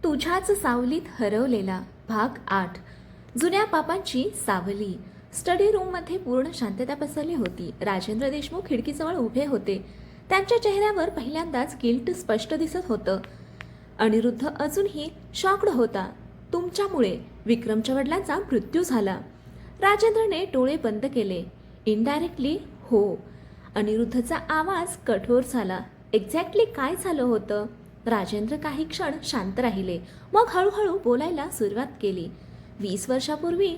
तुझ्याच सावलीत हरवलेला भाग 8. जुन्या पापांची सावली. स्टडी रूममध्ये पूर्ण शांतता पसरली होती. राजेंद्र देशमुख खिडकीजवळ उभे होते. त्यांच्या चेहऱ्यावर पहिल्यांदाच गिल्ट स्पष्ट दिसत होतं. अनिरुद्ध अजूनही शॉक्ड होता. तुमच्यामुळे विक्रमच्या वडिलांचा मृत्यू झाला. राजेंद्रने डोळे बंद केले. इनडायरेक्टली हो. अनिरुद्धचा आवाज कठोर झाला. एक्झॅक्टली काय झालं होतं? राजेंद्र काही क्षण शांत राहिले, मग हळूहळू बोलायला सुरुवात केली. 20 वर्षापूर्वी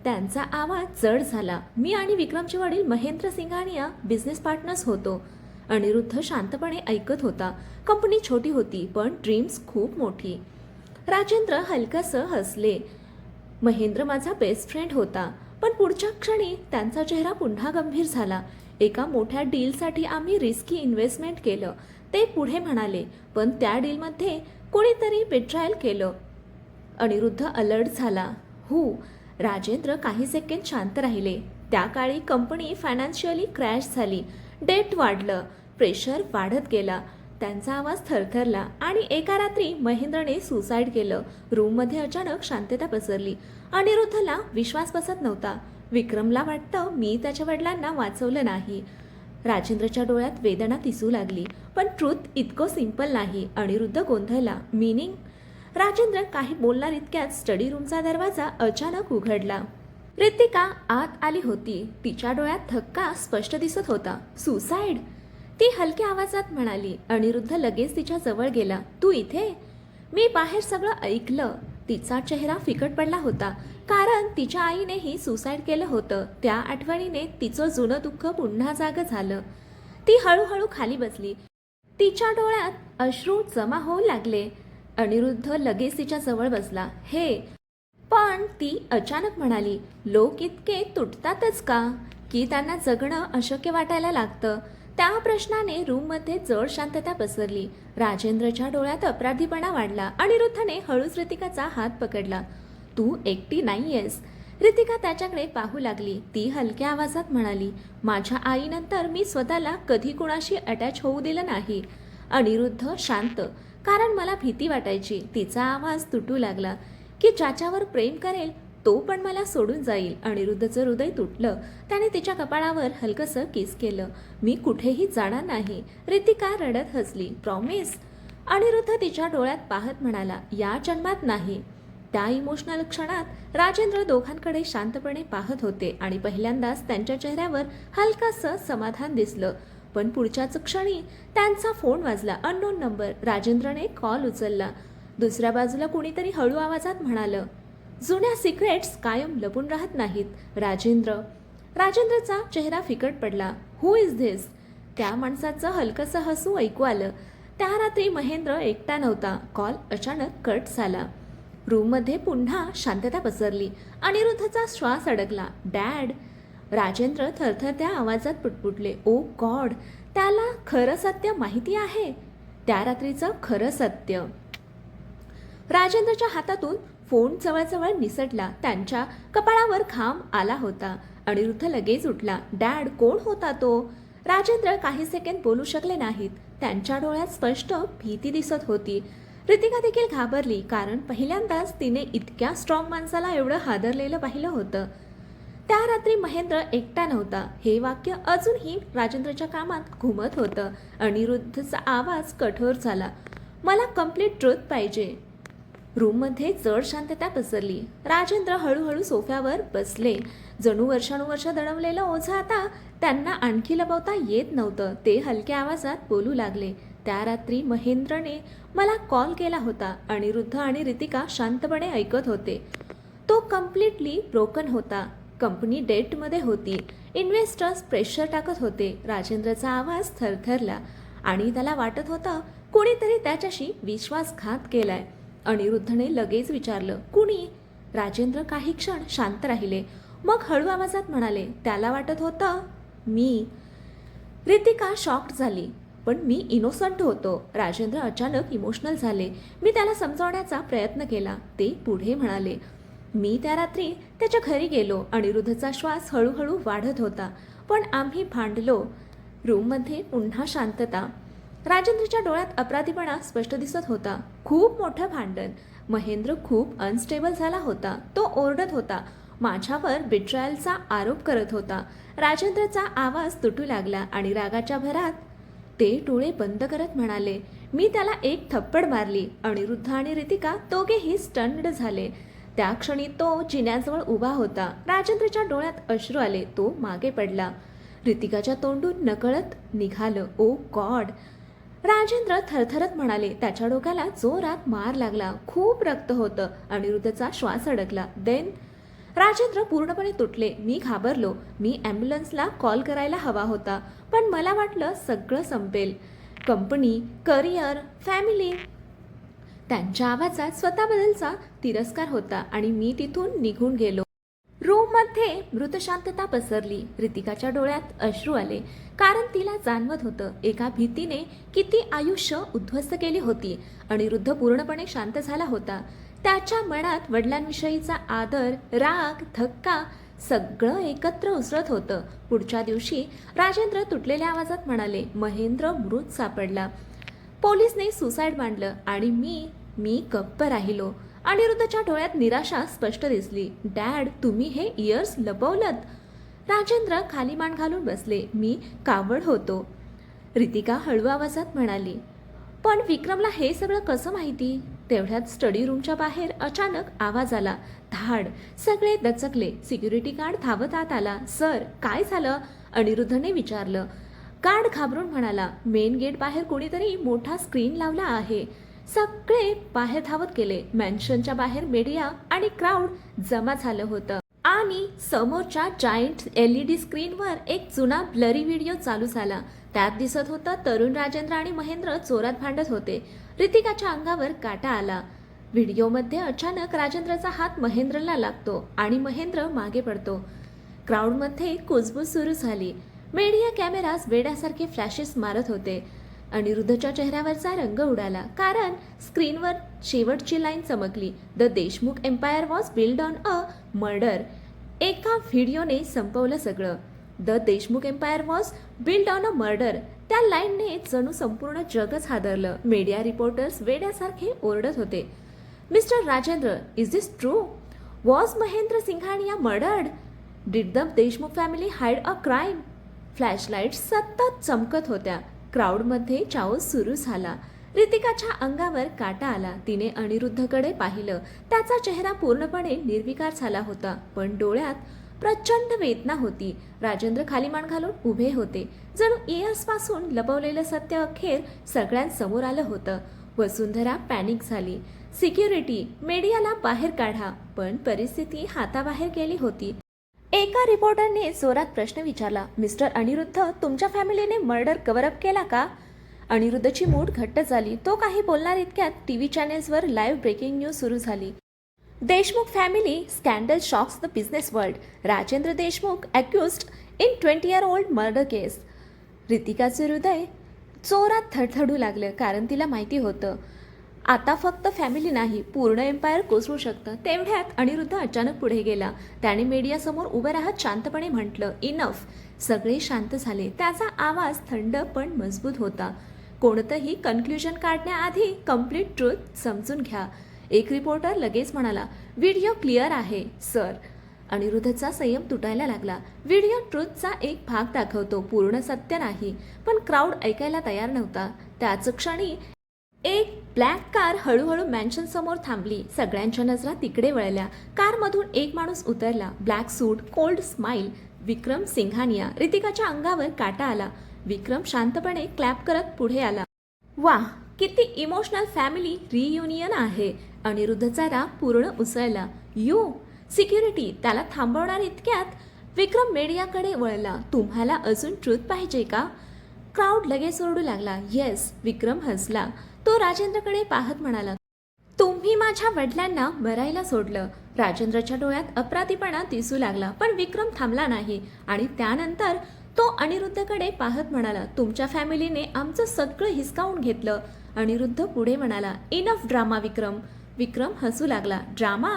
त्यांचा आवाज जड झाला. मी आणि विक्रमचे वडील महेंद्र सिंघानिया बिझनेस पार्टनर्स होतो. अनिरुद्ध शांतपणे ऐकत होता. कंपनी छोटी होती, पण ड्रीम्स खूप मोठी. राजेंद्र हलकसं हसले. महेंद्र माझा बेस्ट फ्रेंड होता, पण पुढच्या क्षणी त्यांचा चेहरा पुन्हा गंभीर झाला. एका मोठ्या डीलसाठी आम्ही रिस्की इन्व्हेस्टमेंट केलं, ते पुढे म्हणाले. पण त्या डीलमध्ये कोणीतरी बेट्रायल केलं. अनिरुद्ध अलर्ट झाला. हो. राजेंद्र काही सेकंद शांत राहिले. त्या काळी कंपनी फायनान्शियली क्रॅश झाली. डेट वाढलं, प्रेशर वाढत गेला. त्यांचा आवाज थरथरला. आणि एका रात्री महेंद्रने सुसाईड केलं. रूममध्ये अचानक शांतता पसरली. अनिरुद्धला विश्वास बसत नव्हता. विक्रमला वाटतं मी त्याच्या वडिलांना वाचवलं नाही. राजेंद्रच्या डोळ्यात वेदना दिसू लागली. पण ट्रूथ इतकं सिंपल नाही. अनिरुद्ध गोंधळला. मीनिंग? राजेंद्र काही बोलणार इतक्यात स्टडी रूमचा दरवाजा अचानक उघडला. रितिका आत आली होती. तिच्या डोळ्यात धक्का स्पष्ट दिसत होता. सुसाईड? ती हलक्या आवाजात म्हणाली. अनिरुद्ध लगेच तिच्या जवळ गेला. तू इथे? मी बाहेर सगळं ऐकलं. तिचा चेहरा फिकट पडला होता, कारण तिच्या आईनेही सुसाईड केलं होतं. त्या आठवणीने तिचं जुनं दुःख पुन्हा जागं झालं. ती हळूहळू खाली बसली. तिच्या डोळ्यात अश्रू जमा होऊ लागले. अनिरुद्ध लगेच तिच्या जवळ बसला. हे पण ती अचानक म्हणाली, लोक इतके तुटतातच का, की त्यांना जगणं अशक्य वाटायला लागतं? त्या प्रश्नाने रूममध्ये जड शांतता पसरली. राजेंद्रच्या डोळ्यात अपराधीपणा वाढला. अनिरुद्धने हळूच रितिकाचा हात पकडला. तू एकटी नाहीयेस. रितिका त्याच्याकडे पाहू लागली. ती हलक्या आवाजात म्हणाली, माझ्या आईनंतर मी स्वतःला कधी कुणाशी अटॅच होऊ दिलं नाही. अनिरुद्ध शांत, कारण मला भीती वाटायची. तिचा आवाज तुटू लागला, की ज्याच्यावर प्रेम करेल तो पण मला सोडून जाईल. अनिरुद्धचं हृदय तुटलं. त्याने तिच्या कपाळावर हलकसं किस केलं. मी कुठेही जाणार नाही. रितिका रडत हसली. प्रॉमिस? अनिरुद्ध तिच्या डोळ्यात पाहत म्हणाला, या जन्मात नाही. त्या इमोशनल क्षणात राजेंद्र दोघांकडे शांतपणे पाहत होते आणि पहिल्यांदाच त्यांच्या चेहऱ्यावर हलकासं समाधान दिसलं. पण पुढच्याच क्षणी त्यांचा फोन वाजला. Unknown number. राजेंद्रने कॉल उचलला. दुसऱ्या बाजूला कुणीतरी हळू आवाजात म्हणालं, जुन्या सिक्रेट्स कायम लपून राहत नाहीत. राजेंद्रचा चेहरा फिकट पडला. हु इज धिस? त्या माणसाचं हलकसं हसू ऐकू आलं. त्या रात्री महेंद्र एकटा नव्हता. कॉल अचानक कट झाला. रूममध्ये पुन्हा शांतता पसरली. अनिरुद्धचा श्वास अडकला. डॅड? राजेंद्र थरथरत्या आवाजात पुटपुटले. ओ गॉड, त्याला खरं सत्य माहिती आहे. त्या रात्रीचं खरं सत्य. राजेंद्रच्या हातातून फोन जवळजवळ निसटला. त्यांच्या कपाळावर घाम आला होता. अनिरुद्ध लगेच उठला. डॅड, कोण होता तो? राजेंद्र काही सेकंद बोलू शकले नाहीत. त्यांच्या डोळ्यात स्पष्ट भीती दिसत होती. रितिका देखील घाबरली, कारण पहिल्यांदाच तिने इतक्या स्ट्रॉंग माणसाला एवढं हादरलेलं पाहिलं होतं. त्या रात्री महेंद्र एकटा नव्हता. हे वाक्य अजूनही राजेंद्रच्या कामात घुमत होतं. अनिरुद्धचा आवाज कठोर झाला. मला कंप्लीट ट्रूथ पाहिजे. रूममध्ये जड शांतता पसरली. राजेंद्र हळूहळू सोफ्यावर बसले. जणू वर्षानुवर्ष दडवलेलं ओझं आता त्यांना आणखी लपवता येत नव्हतं. ते हलक्या आवाजात बोलू लागले. त्या रात्री महेंद्रने मला कॉल केला होता. अनिरुद्ध आणि रितिका शांतपणे ऐकत होते. तो कम्प्लिटली ब्रोकन होता. कंपनी डेटमध्ये होती. इन्व्हेस्टर्स प्रेशर टाकत होते. राजेंद्रचा आवाज थरथरला आणि त्याला वाटत होतं कोणीतरी त्याच्याशी विश्वासघात केलाय. अनिरुद्धने लगेच विचारलं, कुणी? राजेंद्र काही क्षण शांत राहिले, मग हळू आवाजात म्हणाले, त्याला वाटत होतं मी. रितिका शॉक्ड झाली. पण मी इनोसंट होतो. राजेंद्र अचानक इमोशनल झाले. मी त्याला समजावण्याचा प्रयत्न केला. ते पुढे म्हणाले, मी त्या रात्री त्याच्या घरी गेलो. अनिरुद्धचा श्वास हळूहळू वाढत होता. पण आम्ही भांडलो. रूममध्ये पुन्हा शांतता. राजेंद्रच्या डोळ्यात अपराधीपणा स्पष्ट दिसत होता. खूप मोठं भांडण. महेंद्र खूप अनस्टेबल झाला होता. तो ओरडत होता. माझ्यावर बिट्रायलचा आरोप करत होता. राजेंद्रचा आवाज तुटू लागला आणि रागाच्या भरात ते डोळे बंद करत म्हणाले, मी त्याला एक थप्पड मारली. अनिरुद्ध आणि रितिका दोघेही स्टन्ड झाले. त्या क्षणी तो जिन्याजवळ उभा होता. राजेंद्रच्या डोळ्यात अश्रू आले. तो मागे पडला. रितिकाच्या तोंडून नकळत निघालं, ओ गॉड. राजेंद्र थरथरत म्हणाले. त्याच्या डोक्याला जोरात मार लागला. खूप रक्त होतं. अनिरुद्धचा श्वास अडकला. देन राजेंद्र पूर्णपणे तुटले. मी घाबरलो. मी ॲम्ब्युलन्सला कॉल करायला हवा होता, पण मला वाटलं सगळं संपेल. Company, career, family. त्यांच्या आवाजात स्वतःबद्दलचा तिरस्कार होता आणि मी तिथून निघून गेलो. रूममध्ये मृत शांतता पसरली. रितिकाच्या डोळ्यात अश्रू आले, कारण तिला जाणवत होतं एका भीतीने किती आयुष्य उद्ध्वस्त केली होती. अनिरुद्ध पूर्णपणे शांत झाला होता. त्याच्या मनात वडिलांविषयीचा आदर, राग, धक्का सगळं एकत्र उसळत होतं. पुढच्या दिवशी राजेंद्र तुटलेल्या आवाजात म्हणाले, महेंद्र मृत सापडला. पोलिसने सुसाईड मांडलं आणि मी गप्प राहिलो. अनिरुद्धच्या डोळ्यात निराशा स्पष्ट दिसली. डॅड, तुम्ही हे इयर्स लपवलत. राजेंद्र खाली मान घालून बसले. मी कावड होतो. रितिका हळू आवाजात म्हणाली, पण विक्रमला हे सगळं कसं माहिती? तेवढ्यात स्टडी रूमच्या बाहेर अचानक आवाज आला. धाड. सगळे दचकले. सिक्युरिटी गार्ड धावत आत आला. सर, काय झालं? अनिरुद्धने विचारलं. गार्ड घाबरून म्हणाला, मेन गेट बाहेर कोणीतरी मोठा स्क्रीन लावला आहे. सगळे बाहेर धावत गेले. मॅन्शनच्या बाहेर मीडिया आणि क्राऊड जमा झालं होतं आणि समोरच्या जायंट LED स्क्रीनवर एक जुना ब्लरी व्हिडिओ चालू झाला. त्यात दिसत होतं तरुण राजेंद्र आणि महेंद्र जोरात भांडत होते. रितिकाच्या अंगावर काटा आला. व्हिडिओमध्ये अचानक राजेंद्रचा हात महेंद्रला लागतो आणि महेंद्र मागे पडतो. क्राऊडमध्ये कुजबूज सुरू झाली. मीडिया कॅमेराज वेड्यासारखे फ्लॅशेस मारत होते. अनिरुद्धच्या चेहऱ्यावरचा रंग उडाला, कारण स्क्रीनवर शेवटची लाईन चमकली. The Deshmukh empire was build on a murder. एका व्हिडिओने संपवलं सगळं. The Deshmukh empire was build on a murder. त्या लाईनने जणू संपूर्ण जगच हादरलं. मीडिया रिपोर्टर्स वेड्यासारखे ओरडत होते. Mister Rajendra, is this true? Was Mahendra Singhania murdered? Did the Deshmukh family hide a crime? Flashlight सतत चमकत होत्या. क्राऊडमध्ये चाओस सुरू झाला. रितिकाच्या अंगावर काटा आला. तिने अनिरुद्धकडे पाहिलं. त्याचा चेहरा पूर्णपणे निर्विकार झाला होता, पण डोळ्यात प्रचंड वेदना होती. राजेंद्र खाली मान घालून उभे होते. जणू इयर्सपासून लपवलेलं सत्य अखेर सगळ्यांसमोर आलं होतं. वसुंधरा पॅनिक झाली. सिक्युरिटी, मीडियाला बाहेर काढा. पण परिस्थिती हाताबाहेर गेली होती. एका रिपोर्टरने जोरात प्रश्न विचारला, मिस्टर अनिरुद्ध, तुमच्या फॅमिलीने मर्डर कव्हरअप केला का? अनिरुद्धची मूठ घट्ट झाली. तो काही बोलणार इतक्यात टीव्ही चॅनेल्सवर लाईव्ह ब्रेकिंग न्यूज सुरू झाली. Deshmukh family scandal shocks the business world. Rajendra Deshmukh accused in 20-year-old murder case. रितिकाचे हृदय जोरात थडथडू लागलं, कारण तिला माहिती होतं आता फक्त फॅमिली नाही, पूर्ण एम्पायर कोसळू शकतं. तेवढ्यात अनिरुद्ध अचानक पुढे गेला. त्याने मीडियासमोर उभं राहत शांतपणे म्हटलं, इनफ. सगळे शांत झाले. त्याचा आवाज थंड पण मजबूत होता. कोणतंही कन्क्ल्युजन काढण्याआधी कम्प्लीट ट्रूथ समजून घ्या. एक रिपोर्टर लगेच म्हणाला, व्हिडिओ क्लिअर आहे सर. अनिरुद्धचा संयम तुटायला लागला. व्हिडिओ ट्रूथचा एक भाग दाखवतो, पूर्ण सत्य नाही. पण क्राऊड ऐकायला तयार नव्हता. त्याच क्षणी एक ब्लॅक कार हळूहळू मॅन्शन समोर थांबली. सगळ्यांच्या नजरा तिकडे वळल्या. कारमधून एक माणूस उतरला. ब्लॅक सूट, कोल्ड स्माइल. विक्रम सिंघानिया. रितिकाच्या अंगावर काटा आला. विक्रम शांतपणे क्लॅप करत पुढे आला. वाह, किती इमोशनल फॅमिली रियुनियन आहे. अनिरुद्धचा राग पूर्ण उसळला. यू सिक्युरिटी, त्याला थांबवणार इतक्यात विक्रम मीडियाकडे वळला. तुम्हाला अजून ट्रूथ पाहिजे का? क्राऊड लगेच ओरडू लागला. येस. विक्रम हसला. तो राजेंद्रकडे पाहत म्हणाला, तुम्ही माझ्या वडिलांना मरायला सोडलं. राजेंद्रच्या डोळ्यात अपराधीपणा दिसू लागला, पण विक्रम थांबला नाही आणि त्यानंतर तो अनिरुद्धकडे पाहत म्हणाला, तुमच्या फॅमिलीने आमचं सगळं हिसकावून घेतलं. अनिरुद्ध पुढे म्हणाला, इनफ ड्रामा विक्रम. विक्रम हसू लागला. ड्रामा?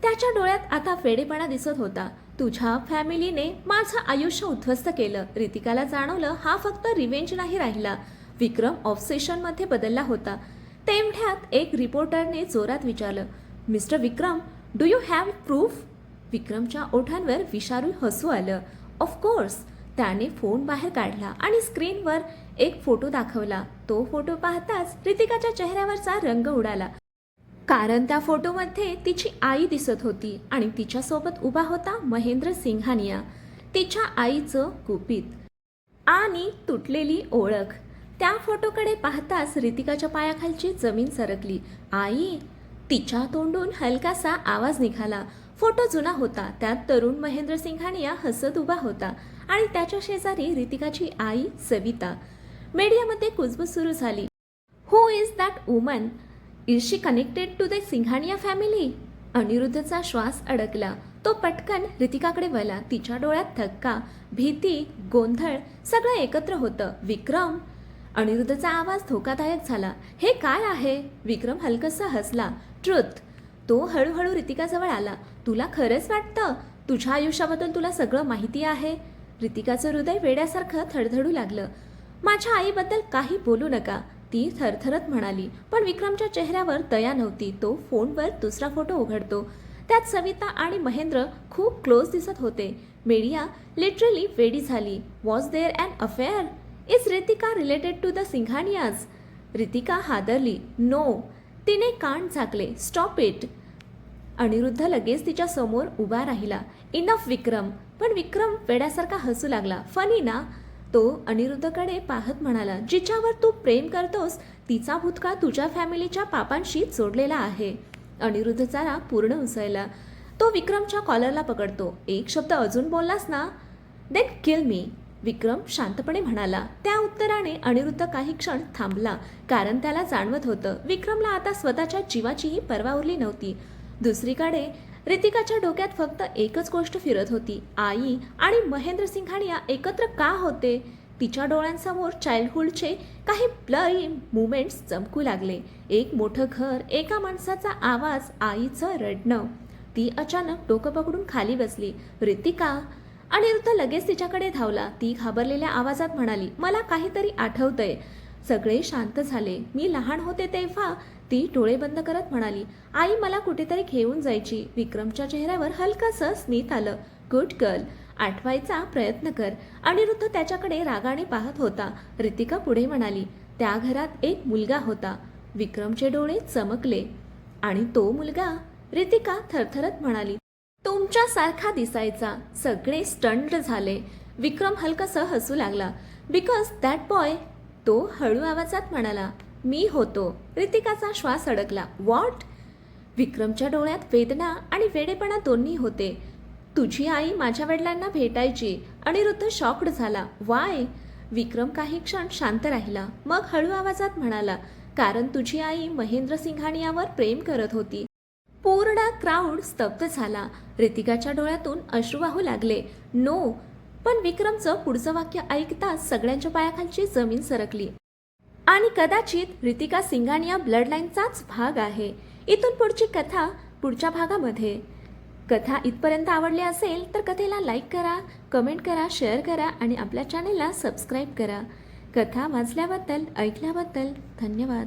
त्याच्या डोळ्यात आता वेडेपणा दिसत होता. तुझ्या फॅमिलीने माझं आयुष्य उद्ध्वस्त केलं. रितिकाला जाणवलं हा फक्त रिव्हेंज नाही राहिला, विक्रम ऑब्सेशनमध्ये बदलला होता. तेवढ्यात एक रिपोर्टरने जोरात विचारलं, mister Vikram, do you have proof? विक्रमच्या ओठांवर विषारू हसू आलं. ऑफकोर्स. त्याने फोन बाहेर काढला आणि स्क्रीनवर एक फोटो दाखवला. तो फोटो पाहताच रितिकाच्या चेहऱ्यावरचा रंग उडाला. कारण त्या फोटोमध्ये तिची आई दिसत होती आणि तिच्यासोबत उभा होता महेंद्र सिंघानिया. तिच्या आईचं गुपित आणि तुटलेली ओळख. त्या फोटोकडे पाहताच रितिकाच्या पायाखालची जमीन सरकली. आई? तिच्या तोंडून हलकासा आवाज निघाला. फोटो जुना होता. त्यात तरुण महेंद्र सिंघानिया हसत उभा होता आणि त्याच्या शेजारी रितिकाची आई सविता. मीडियामध्ये कुजबूज सुरू झाली. Who is that woman? Is she connected to the Singhania family? अनिरुद्धचा श्वास अडकला. तो पटकन रितिकाकडे वळला. तिच्या डोळ्यात धक्का, भीती, गोंधळ सगळं एकत्र होतं. विक्रम? अनिरुद्धचा आवाज धोकादायक झाला. हे काय आहे? विक्रम हलकसा हसला. ट्रुथ. तो हळूहळू रितिकाजवळ आला. तुला खरंच वाटतं तुझ्या आयुष्याबद्दल तुला सगळं माहिती आहे? रितिकाचं हृदय वेड्यासारखं थडथडू लागलं. माझ्या आईबद्दल काही बोलू नका, ती थरथरत म्हणाली. पण विक्रमच्या चेहऱ्यावर दया नव्हती. तो फोनवर दुसरा फोटो उघडतो. त्यात सविता आणि महेंद्र खूप क्लोज दिसत होते. मीडिया लिटरली वेडी झाली. Was there an affair? Is Ritika related to the Singhanias? Ritika हादरली. नो. तिने कान झाकले. Stop it. अनिरुद्ध लगेच तिच्या समोर उभा राहिला. इनफ विक्रम. पण विक्रम वेड्यासारखा हसू लागला. फनी ना? तो अनिरुद्धकडे पाहत म्हणाला, जिच्यावर तू प्रेम करतोस तिचा भूतकाळ तुझ्या फॅमिलीच्या पापांशी जोडलेला आहे. अनिरुद्धचा राग पूर्ण उसळला. तो विक्रमच्या कॉलरला पकडतो. एक शब्द अजून बोललास ना, देन किल मी. विक्रम शांतपणे म्हणाला. त्या उत्तराने अनिरुद्ध काही क्षण थांबला. कारण त्याला जाणवत होतं विक्रमला आता स्वतःच्या जीवाचीही पर्वा उरली नव्हती. दुसरीकडे रितिकाच्या डोक्यात फक्त एकच गोष्ट फिरत होती. आई आणि महेंद्र सिंघानिया एकत्र का होते? तिच्या डोळ्यांसमोर चाइल्डहुडचे काही ब्लरी मुमेंट्स चमकू लागले. एक मोठं घर, एका माणसाचा आवाज, आईचं रडणं. ती अचानक डोकं पकडून खाली बसली. रितिका? अनिरुद्ध लगेच तिच्याकडे धावला. ती घाबरलेल्या आवाजात म्हणाली, मला काहीतरी आठवतंय. सगळे शांत झाले. मी लहान होते तेव्हा? ती डोळे बंद करत म्हणाली, आई मला कुठेतरी घेऊन जायची. विक्रमच्या चेहऱ्यावर हलकंसं स्मित आलं. Good girl. आठवायचा प्रयत्न कर. अनिरुद्ध त्याच्याकडे रागाने पाहत होता. रितिका पुढे म्हणाली, त्या घरात एक मुलगा होता. विक्रमचे डोळे चमकले. आणि तो मुलगा? रितिका थरथरत म्हणाली, तुमच्यासारखा दिसायचा. सगळे स्टंड झाले. विक्रम हलकंसं हसू लागला. Because that boy? तो हळू आवाजात म्हणाला, मी होतो. रितिकाचा श्वास अडकला. व्हॉट? विक्रमच्या डोळ्यात वेदना आणि वेडेपणा दोन्ही होते. तुझी आई माझ्या वडिलांना भेटायची. अनिरुद्ध शॉक्ड झाला. वाय? विक्रम काही क्षण शांत राहिला. मग हळू आवाजात म्हणाला, कारण तुझी आई महेंद्र सिंघानियावर प्रेम करत होती. पूर्ण क्राऊड स्तब्ध झाला. रितिकाच्या डोळ्यातून अश्रू वाहू लागले. नो. पण विक्रमचं पुढचं वाक्य ऐकताच सगळ्यांच्या पायाखालची जमीन सरकली. आणि कदाचित रितिका सिंघानिया ब्लडलाईनचाच भाग आहे. इथून पुढची कथा पुढच्या भागामध्ये. कथा इथपर्यंत आवडली असेल तर कथेला लाईक करा, कमेंट करा, शेअर करा आणि आपल्या चॅनेलला सबस्क्राईब करा. कथा वाचल्याबद्दल, ऐकल्याबद्दल धन्यवाद.